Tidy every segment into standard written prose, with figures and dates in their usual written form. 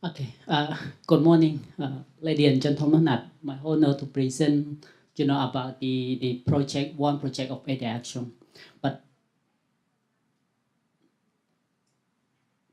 Okay. Good morning, ladies and gentlemen. My honor to present, about the project, one project of Aide Action. But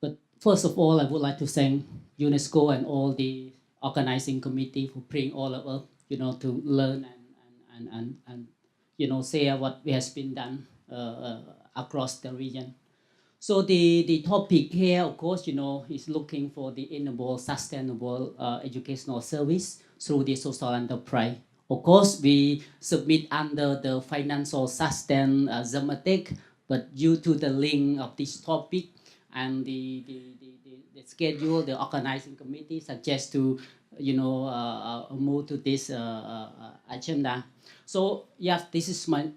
but first of all, I would like to thank UNESCO and all the organizing committee for bringing all of us, to learn and share what has been done across the region. So the topic here, of course, is looking for the enable, sustainable educational service through the social enterprise. Of course, we submit under the financial sustain thematic, but due to the link of this topic and the schedule, the organizing committee suggests to, move to this agenda. So yes, this is my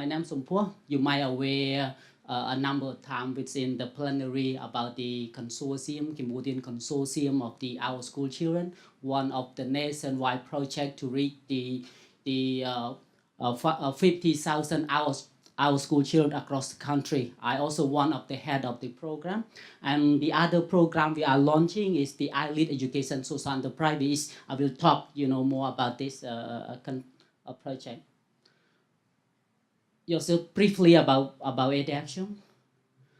name Samphors. You might aware a number of times within the plenary about the consortium, Cambodian consortium of the Our School Children, one of the nationwide project to reach the 50,000 our school children across the country. I also one of the head of the program, and the other program we are launching is the Aide Education Social Enterprise. I will talk, more about this project. So briefly about Aide Action.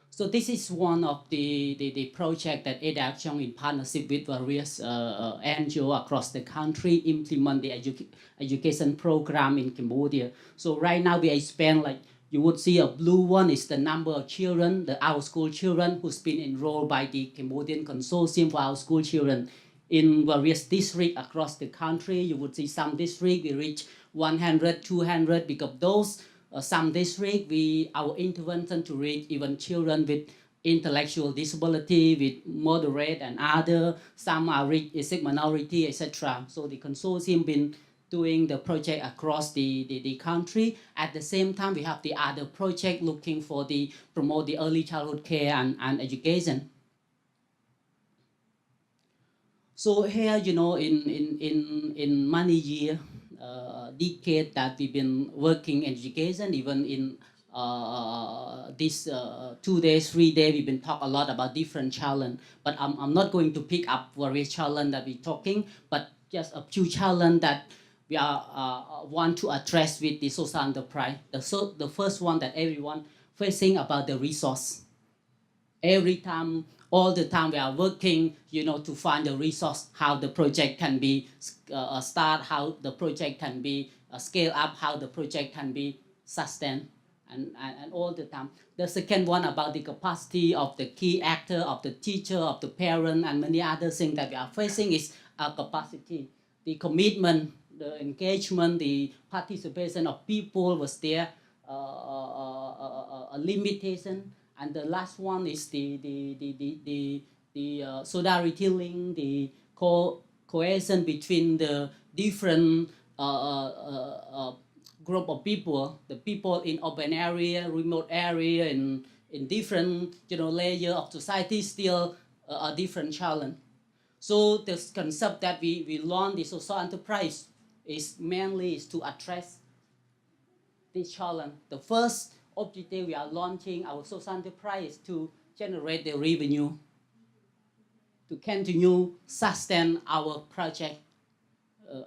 So this is one of the project that Aide Action in partnership with various NGO across the country implement the education program in Cambodia. So right now we expand, like you would see a blue one is the number of children, our school children who's been enrolled by the Cambodian Consortium for Our School Children in various districts across the country. You would see some district we reach 100, 200 because those some district, our intervention to reach even children with intellectual disability, with moderate and other, some are rich ethnic minority, etc. So the consortium been doing the project across the country. At the same time, we have the other project looking for the promote the early childhood care and education. So here, in many years, decade that we've been working in education, even in this 2 days, 3 days, we've been talk a lot about different challenge. But I'm not going to pick up various challenge that we're talking, but just a few challenge that we are want to address with the social enterprise. The first one that everyone facing about the resource. Every time, all the time we are working, to find the resource, how the project can be start, how the project can be scale up, how the project can be sustained, and all the time. The second one about the capacity of the key actor, of the teacher, of the parent, and many other things that we are facing is our capacity, the commitment, the engagement, the participation of people was there, a limitation. And the last one is the solidarity link, the cohesion between the different group of people, the people in urban area, remote area, in different layer of society, still a different challenge. So this concept that we learn the social enterprise is mainly is to address this challenge. The first objective we are launching our social enterprise to generate the revenue to continue sustain our project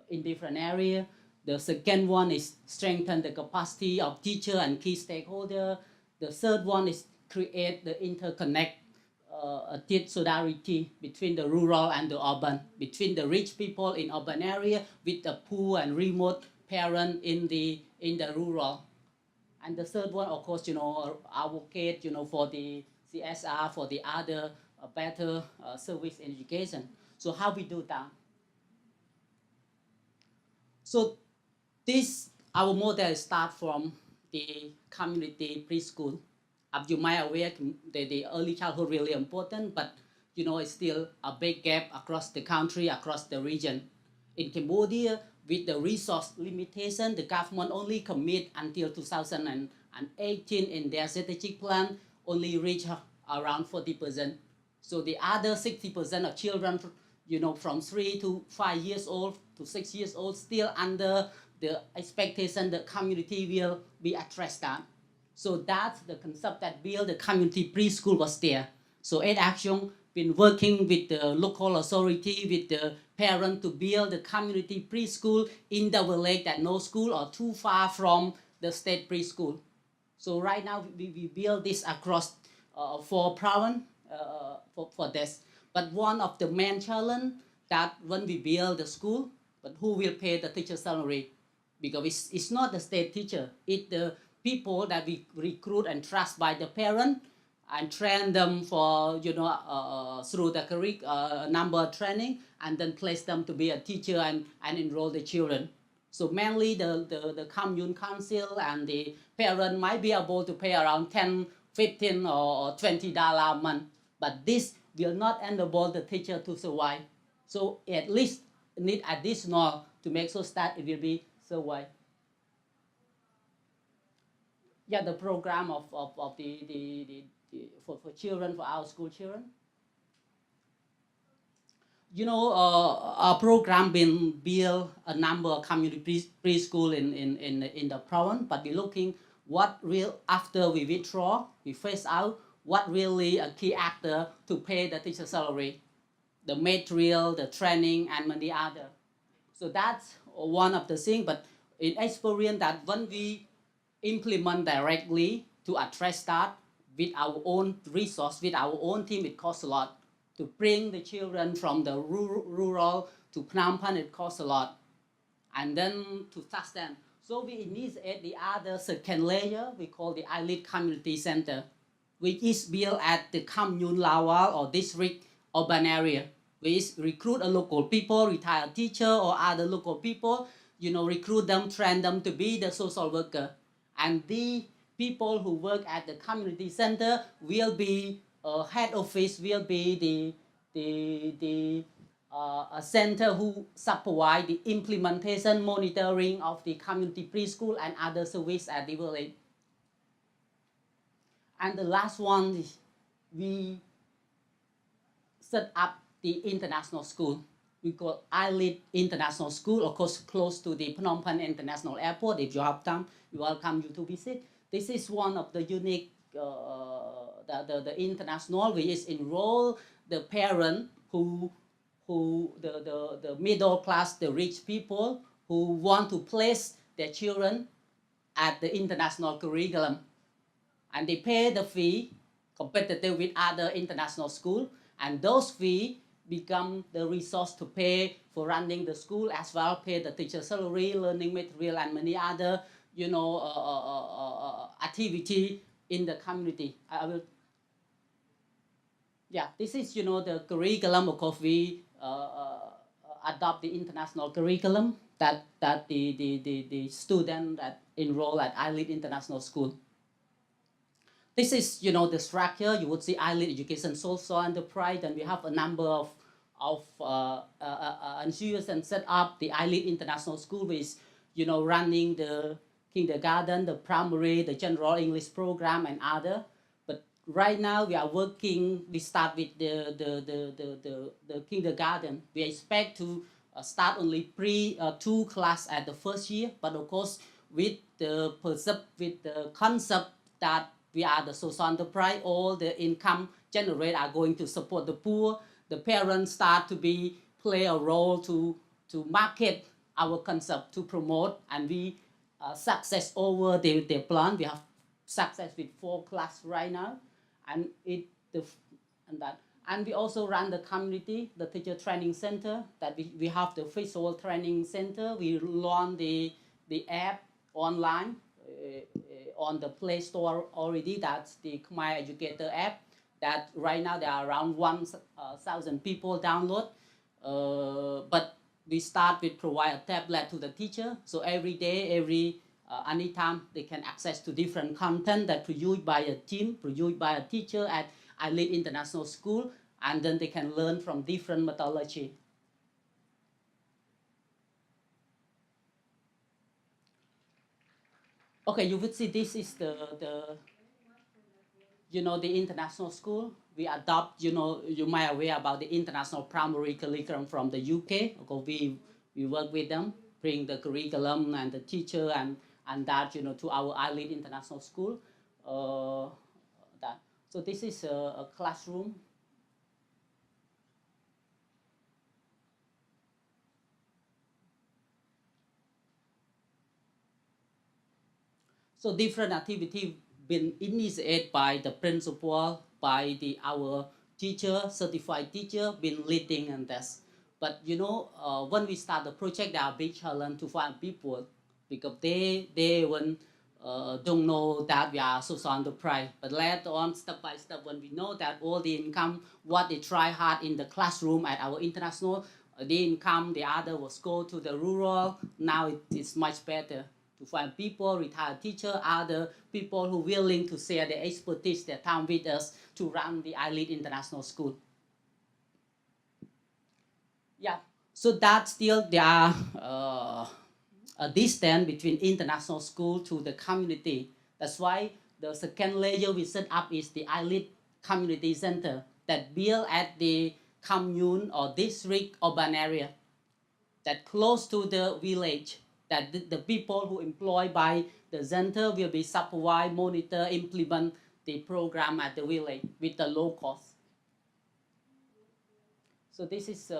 in different areas. The second one is strengthen the capacity of teacher and key stakeholder. The third one is create the interconnect solidarity between the rural and the urban, between the rich people in urban area with the poor and remote parent in the rural. And the third one, of course, advocate, for the CSR, for the other better service and education. So how we do that? So this, our model start from the community preschool. As you might aware, the early childhood really important, but it's still a big gap across the country, across the region. In Cambodia, with the resource limitation, the government only commit until 2018 in their strategic plan, only reach around 40%. So the other 60% of children, from 3 to 5 years old to 6 years old, still under the expectation the community will be addressed that. So that's the concept that build the community preschool was there. So Aide Action been working with the local authority, with the parent to build the community preschool in the village that no school or too far from the state preschool. So right now we build this across 4 province for this. But one of the main challenge that when we build the school, but who will pay the teacher salary? Because it's not the state teacher, it's the people that we recruit and trust by the parent and train them for through the number training, and then place them to be a teacher and enroll the children. So mainly the commune council and the parent might be able to pay around 10, 15 or $20 a month, but this will not enable the teacher to survive. So at least need additional to make so that it will be survive. Yeah, the program of for children, for our school children. Our program been built a number of community preschool in the province, but we're looking what real after we withdraw, we phase out, what really a key actor to pay the teacher salary, the material, the training, and many other. So that's one of the things. But in experience that when we implement directly to address that with our own resource, with our own team, it costs a lot. To bring the children from the rural to Phnom Penh, it costs a lot. And then to sustain. So we initiate the other second layer, we call the Aide Community Center, which is built at the commune level or district urban area. We recruit a local people, retired teacher or other local people, recruit them, train them to be the social worker. And the people who work at the community center will be head office, will be a center who supervise the implementation, monitoring of the community preschool and other service at the village. And the last one is we set up the international school. We call Aide International School, of course, close to the Phnom Penh International Airport. If you have time, we welcome you to visit. This is one of the unique, the international, which is enroll the parent who the middle class, the rich people who want to place their children at the international curriculum. And they pay the fee competitive with other international schools, and those fees become the resource to pay for running the school, as well pay the teacher salary, learning material, and many other activity in the community. I will. Yeah, this is the curriculum. Of course, we adopt the international curriculum that the student that enroll at Aide International School. This is the structure. You would see Aide Education Social Enterprise, and we have a number of institutions set up the Aide International School, which is running the kindergarten, the primary, the general English program, and other. But right now we are working. We start with the kindergarten. We expect to start only two class at the first year, but of course with the concept that we are the social enterprise, all the income generated are going to support the poor. The parents start to play a role to market our concept, to promote, and we success over their plan. We have success with 4 classes right now, and and we also run the community, the teacher training center. That we have the visual training center. We launch the app online. On the Play Store already. That's the My Educator app that right now there are around 1,000 people download. But we start with provide a tablet to the teacher. So every day, anytime they can access to different content that produced by a team, produced by a teacher at Aide International School, and then they can learn from different methodology. Okay, you would see this is the international school. We adopt, you might aware about the international primary curriculum from the UK. Okay, we work with them, bring the curriculum and the teacher and that, to our Aide International School. So this is a classroom. So different activity been initiated by the principal, by our teacher, certified teacher, been leading and this. But when we start the project, there are big challenge to find people because they even don't know that we are social enterprise. But later on, step by step, when we know that all the income, what they try hard in the classroom at our international, the income, the other was go to the rural. Now it's much better to find people, retired teacher, other people who willing to share their expertise, their time with us to run the Aide International School. Yeah, so that still there are a distance between international school to the community. That's why the second layer we set up is the Aide Community Center that built at the commune or district urban area that close to the village, that the people who employed by the center will be supervise, monitor, implement the program at the village with the low cost. So this is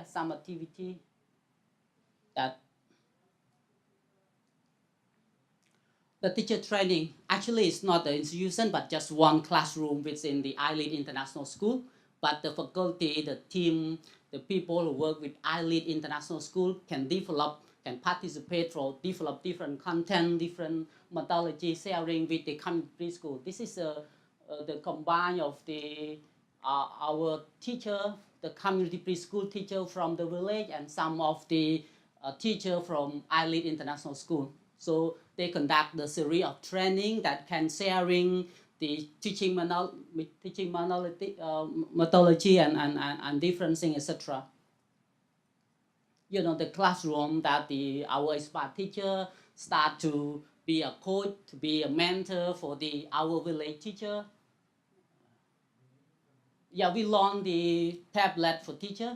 some activity that the teacher training actually is not the institution but just one classroom within the Aide International School. But the faculty, the team, the people who work with Aide International School can participate for develop different content, different methodology sharing with the community school. This is the combine of our teacher, the community preschool teacher from the village, and some of the teacher from Aide International School. So they conduct the series of training that can sharing the teaching methodology and different things, etc. The classroom that our expert teacher start to be a coach, to be a mentor for our village teacher. Yeah, we launched the tablet for teacher.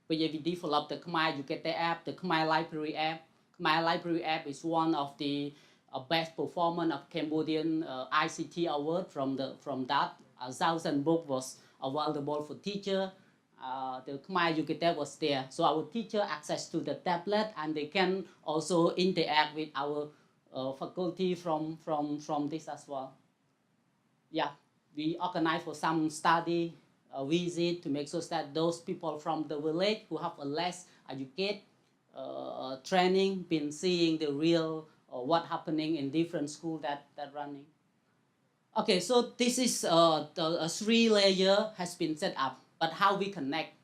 But we developed the Khmer Educator app, the Khmer Library app. Khmer Library app is one of the best performance of Cambodian ICT award from that. 1,000 book was available for teacher. The Khmer Educator was there. So our teacher access to the tablet and they can also interact with our faculty from this as well. Yeah, we organize for some study visit to make sure that those people from the village who have a less educated training been seeing the real what happening in different school that running. Okay, so this is the 3-layer has been set up, but how we connect?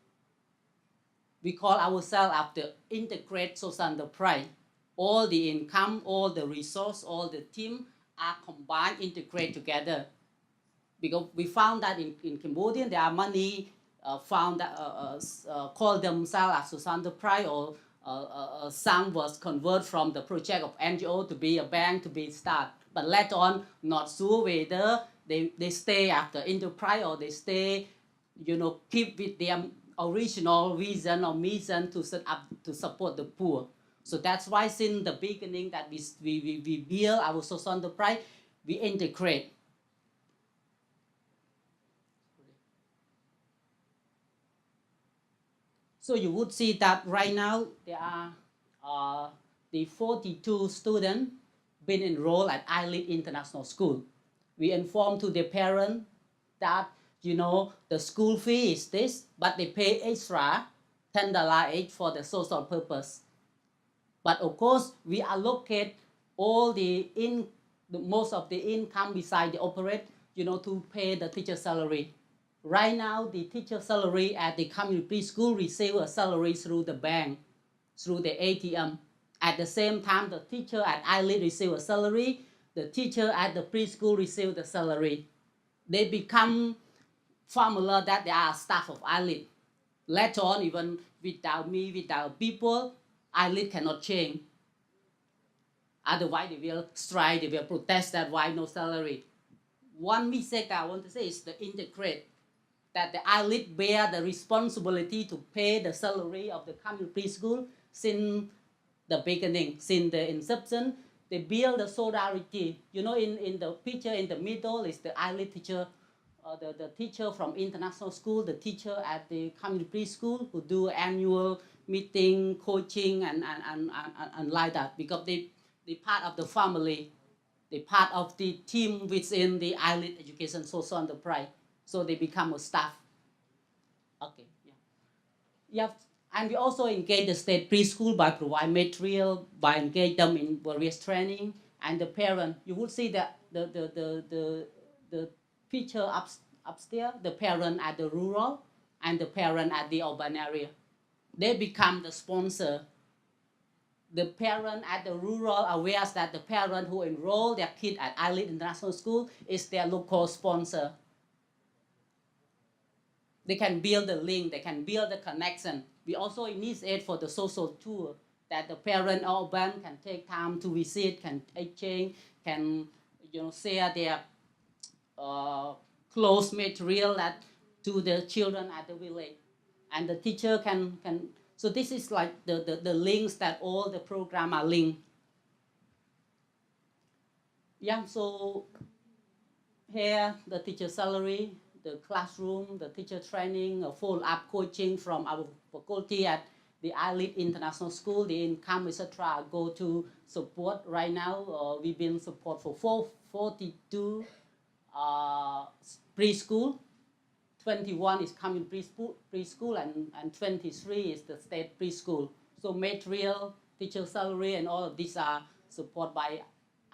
We call ourselves after integrate social enterprise. All the income, all the resource, all the team are combined, integrate together. Because we found that in Cambodia there are many found that call themselves as social enterprise or some was convert from the project of NGO to be a bank to be start. But later on, not sure whether they stay after enterprise or they stay, keep with their original vision or mission to set up to support the poor. So that's why since the beginning that we build our social enterprise, we integrate. So you would see that right now there are the 42 students been enrolled at Aide International School. We inform to the parent that the school fee is this, but they pay extra $10 each for the social purpose. But of course, we allocate all most of the income beside the operate, to pay the teacher salary. Right now, the teacher salary at the community preschool receive a salary through the bank, through the ATM. At the same time, the teacher at Aide receive a salary. The teacher at the preschool receive the salary. They become formula that they are staff of Aide. Later on, even without me, without people, Aide cannot change. Otherwise, they will strike, they will protest that why no salary. One mistake I want to say is the integrate. That the Aide bear the responsibility to pay the salary of the community preschool since the beginning, since the inception. They build the solidarity. In the picture in the middle is the Aide teacher, the teacher from international school, the teacher at the community preschool who do annual meeting, coaching, and like that because they part of the family. they part of the team within the Aide Education Social Enterprise. So they become a staff. Okay, yeah. Yeah, and we also engage the state preschool by providing material, by engage them in various training, and the parent. You will see that the picture upstairs, the parent at the rural and the parent at the urban area. They become the sponsor. The parent at the rural aware that the parent who enroll their kid at Aide International School is their local sponsor. They can build the link, they can build the connection. We also initiate for the social tour that the parent urban can take time to visit, can exchange, can share their close material to the children at the village. And the teacher can so this is like the links that all the program are linked. Yeah, so here the teacher salary, the classroom, the teacher training, a follow-up coaching from our faculty at the Aide International School, the income, etc. go to support right now. We've been support for 42 preschool, 21 is coming preschool and 23 is the state preschool. So material, teacher salary, and all of these are supported by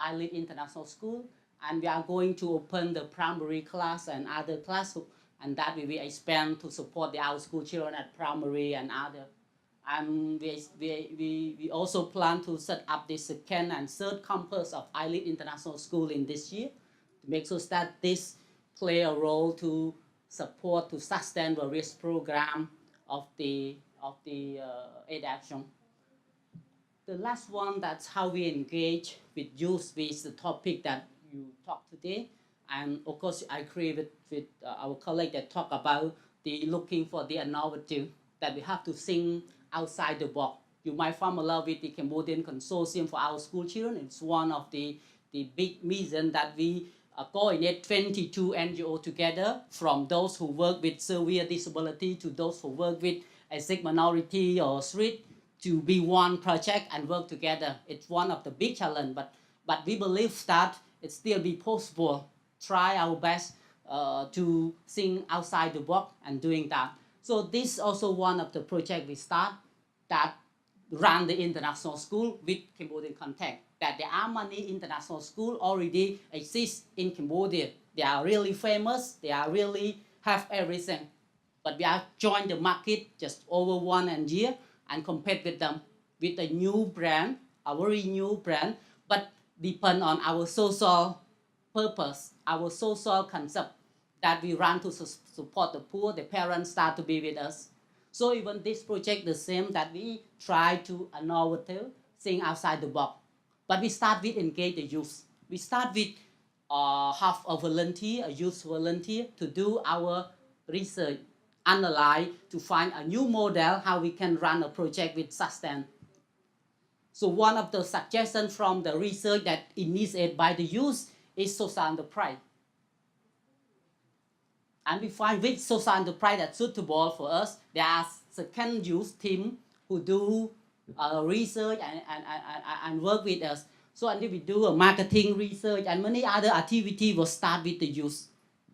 Aide International School. And we are going to open the primary class and other class, and that we will expand to support the our school children at primary and other. And we also plan to set up the second and third campus of Aide International School in this year to make sure that this play a role to support, to sustain various program of the Aide action. The last one, that's how we engage with youth with the topic that you talked today. And of course, I created with our colleague that talk about the looking for the innovative, that we have to think outside the box. You might familiar with the Cambodian Consortium for Our School Children. It's one of the big reasons that we coordinate 22 NGOs together, from those who work with severe disability to those who work with ethnic minority or street, to be one project and work together. It's one of the big challenge, but we believe that it still be possible. Try our best to think outside the box and doing that. So this is also one of the projects we start that run the international school with Cambodian context. That there are many international schools already exist in Cambodia. They are really famous. They are really have everything. But we are join the market just over 1 year and compete with them with a new brand, a very new brand, but depend on our social purpose, our social concept that we run to support the poor. The parents start to be with us. So even this project, the same, that we try to innovative, think outside the box. But we start with engage the youth. We start with half a volunteer, a youth volunteer, to do our research, analyze, to find a new model how we can run a project with sustain. So one of the suggestions from the research that initiated by the youth is social enterprise. And we find which social enterprise that's suitable for us. There are second youth team who do research and work with us. So until we do a marketing research and many other activities will start with the youth.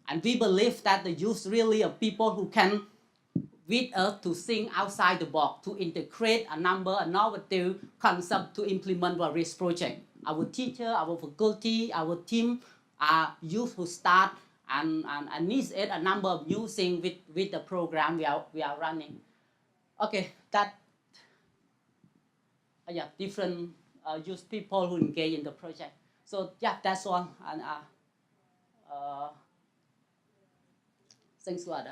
And we believe that the youth really are people who can with us to think outside the box, to integrate a number of innovative concepts to implement various projects. Our teacher, our faculty, our team are youth who start and initiate a number of new things with the program we are running. Okay, that yeah, different youth people who engage in the project. So yeah, that's all. And thanks a lot.